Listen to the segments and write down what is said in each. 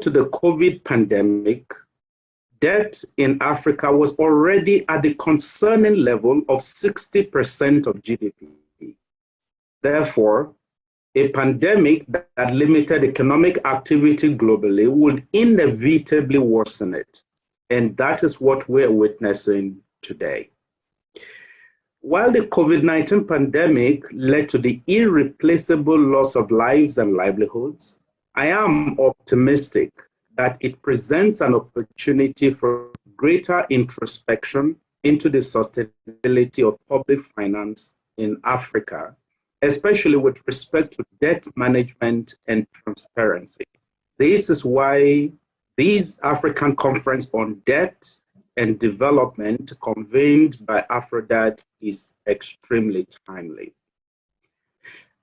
to the COVID pandemic, debt in Africa was already at the concerning level of 60% of GDP. Therefore, a pandemic that limited economic activity globally would inevitably worsen it. And that is what we're witnessing today. While the COVID-19 pandemic led to the irreplaceable loss of lives and livelihoods, I am optimistic that it presents an opportunity for greater introspection into the sustainability of public finance in Africa, especially with respect to debt management and transparency. This is why this African Conference on Debt and Development, convened by AfDB, is extremely timely.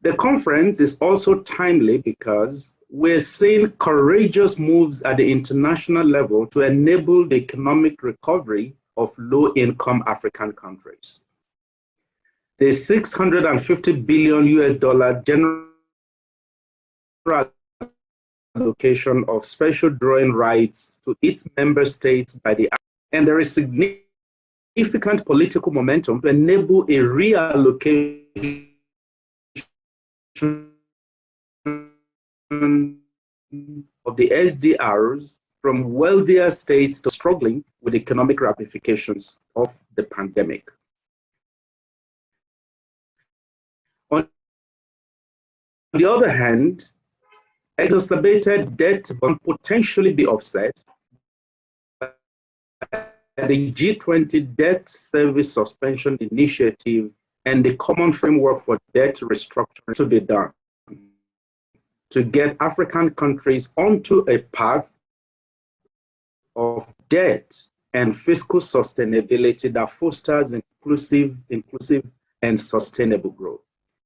The conference is also timely because we're seeing courageous moves at the international level to enable the economic recovery of low-income African countries. The $650 billion general allocation of special drawing rights to its member states by the, and there is significant political momentum to enable a reallocation of the SDRs from wealthier states to struggling with economic ramifications of the pandemic. On the other hand, exacerbated debt can potentially be offset by the G20 Debt Service Suspension Initiative and the Common Framework for Debt Restructuring to be done to get African countries onto a path of debt and fiscal sustainability that fosters inclusive and sustainable growth.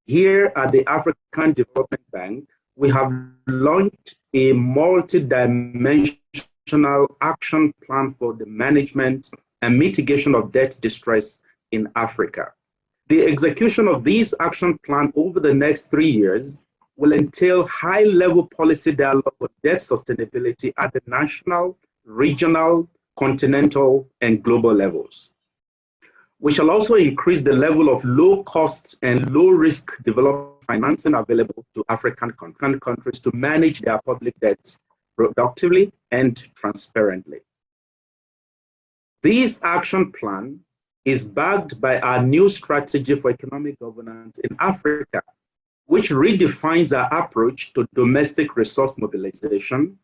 Here at the African Development Bank, we have launched a multidimensional action plan for the management and mitigation of debt distress in Africa. The execution of this action plan over the next 3 years will entail high-level policy dialogue on debt sustainability at the national, regional, continental, and global levels. We shall also increase the level of low-cost and low-risk development financing available to African countries to manage their public debt productively and transparently. This action plan is backed by our new strategy for economic governance in Africa, which redefines our approach to domestic resource mobilization,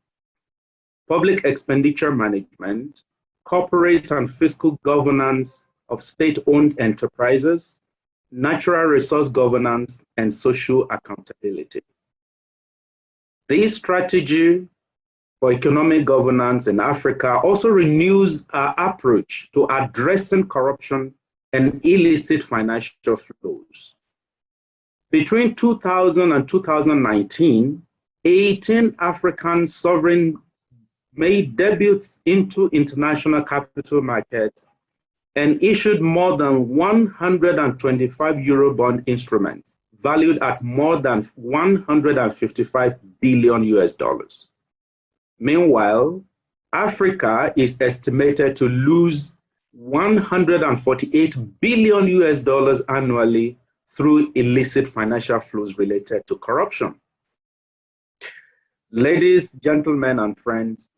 public expenditure management, corporate and fiscal governance of state-owned enterprises, natural resource governance, and social accountability. This strategy for economic governance in Africa also renews our approach to addressing corruption and illicit financial flows. Between 2000 and 2019, 18 African sovereigns made debuts into international capital markets and issued more than 125 Eurobond instruments valued at more than 155 billion US dollars. Meanwhile, Africa is estimated to lose 148 billion US dollars annually through illicit financial flows related to corruption. Ladies, gentlemen, and friends,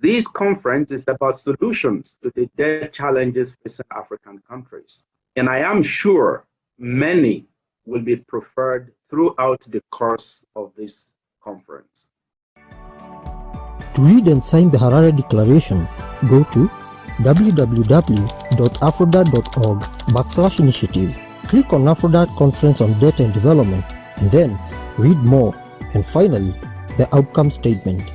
this conference is about solutions to the debt challenges facing African countries. And I am sure many will be preferred throughout the course of this conference. To read and sign the Harare Declaration, go to www.afrodat.org/initiatives. Click on AfroDat Conference on Debt and Development, and then read more. And finally, the outcome statement.